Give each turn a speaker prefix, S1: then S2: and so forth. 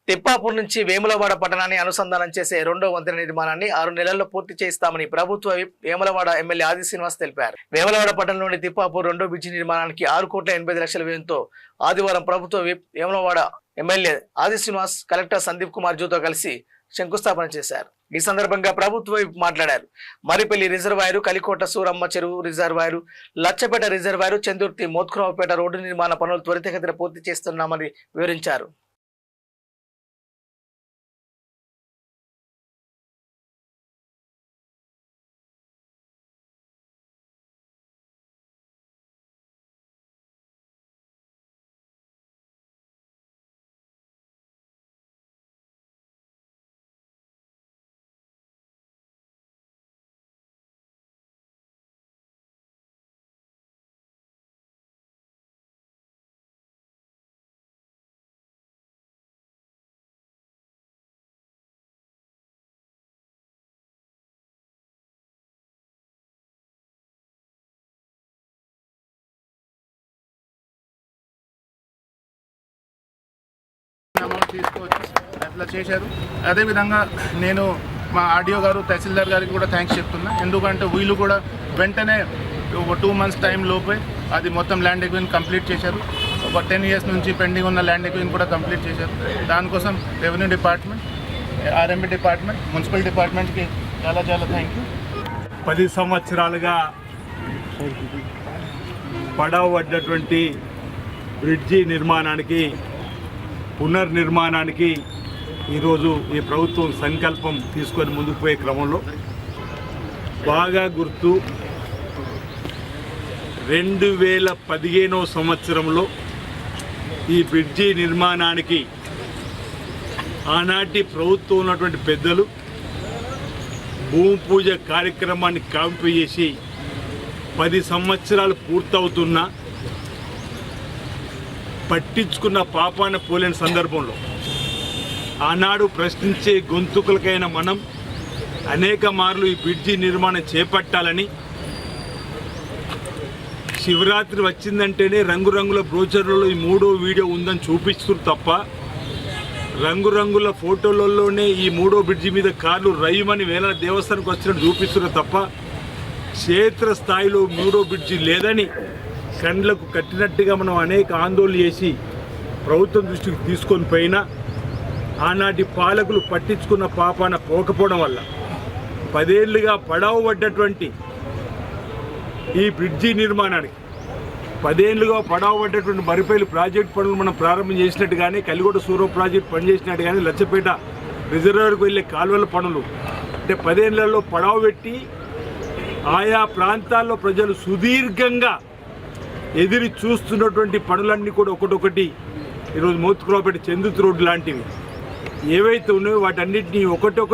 S1: తిప్పాపూర్ నుంచి వేములవాడ పట్టణాన్ని అనుసంధానం చేసే రెండో వంతెన నిర్మాణాన్ని 6 నెలల్లో పూర్తి చేస్తామని ప్రభుత్వ వేములవాడ ఎమ్మెల్యే ఆది శ్రీనివాస్ తెలిపారు. వేములవాడ పట్టణంలోని తిప్పాపూర్ రెండో బ్రిడ్జి నిర్మాణానికి 6,80,00,000 వ్యయంతో ఆదివారం ప్రభుత్వ వేములవాడ ఎమ్మెల్యే ఆది శ్రీనివాస్ కలెక్టర్ సందీప్ కుమార్ జోతో కలిసి శంకుస్థాపన చేశారు. ఈ సందర్భంగా ప్రభుత్వ మాట్లాడారు. మరిపల్లి రిజర్వాయరు, కలికోట సూరమ్మ చెరువు reservoir, Lachhapeta reservoir, Chandurthi Mothkuraopet road నిర్మాణ పనులు త్వరితగతిన పూర్తి చేస్తున్నామని వివరించారు.
S2: అమౌంట్ తీసుకొచ్చి అట్లా చేశారు. అదేవిధంగా నేను మా ఆర్డీఓ గారు, తహసీల్దార్ గారికి కూడా థ్యాంక్స్ చెప్తున్నా. ఎందుకంటే వీళ్ళు కూడా వెంటనే ఒక 2 మంత్స్ టైం లోపే అది మొత్తం ల్యాండ్ ఎక్విజిషన్ కంప్లీట్ చేశారు. ఒక 10 ఇయర్స్ నుంచి పెండింగ్ ఉన్న ల్యాండ్ ఎక్విజిషన్ కూడా కంప్లీట్ చేశారు. దానికోసం revenue department, RMB department, municipal డిపార్ట్మెంట్కి చాలా చాలా థ్యాంక్ యూ.
S3: 10 సంవత్సరాలుగా పడవబడ్డటువంటి బ్రిడ్జి నిర్మాణానికి, పునర్నిర్మాణానికి ఈరోజు ఈ ప్రభుత్వం సంకల్పం తీసుకొని ముందుకు పోయే క్రమంలో బాగా గుర్తు 2015వ సంవత్సరంలో ఈ బ్రిడ్జి నిర్మాణానికి ఆనాటి ప్రభుత్వం ఉన్నటువంటి పెద్దలు భూమి పూజ కార్యక్రమాన్ని కాంపి చేసి 10 సంవత్సరాలు పూర్తవుతున్నా పట్టించుకున్న పాపాన పోలేని సందర్భంలో ఆనాడు ప్రశ్నించే గొంతుకులకైన మనం అనేక మార్లు ఈ బ్రిడ్జి నిర్మాణం చేపట్టాలని, శివరాత్రి వచ్చిందంటేనే రంగురంగుల బ్రోచర్లలో ఈ 3వ వీడియో ఉందని చూపిస్తున్నారు తప్ప, రంగురంగుల ఫోటోలలోనే ఈ 3వ బ్రిడ్జి మీద కార్లు రయ్యమని వేల దేవస్థానానికి వచ్చినట్టు చూపిస్తున్నారు తప్ప, క్షేత్ర స్థాయిలో 3వ బ్రిడ్జి లేదని కండ్లకు కట్టినట్టుగా మనం అనేక ఆందోళన చేసి ప్రభుత్వం దృష్టికి తీసుకొని పోయినా ఆనాటి పాలకులు పట్టించుకున్న పాపాన పోకపోవడం వల్ల 10 ఏళ్లుగా పడవబడ్డటువంటి ఈ బ్రిడ్జి నిర్మాణానికి 10 ఏళ్లుగా పడవబడ్డటువంటి మరిపల్లి ప్రాజెక్టు పనులు మనం ప్రారంభం చేసినట్టు కానీ, కలిగోట సూరవ్ ప్రాజెక్టు పనిచేసినట్టు కానీ, లచ్చపేట రిజర్వాయర్కు వెళ్ళే కాలువల పనులు అంటే 10 ఏళ్లలో పడవబెట్టి ఆయా ప్రాంతాల్లో ప్రజలు సుదీర్ఘంగా ఎదిరి చూస్తున్నటువంటి పనులన్నీ కూడా ఒకటొకటి ఈరోజు మోత్కురావుపేట, చందుర్తి రోడ్డు లాంటివి ఏవైతే ఉన్నాయో వాటన్నిటినీ ఒకటొకటి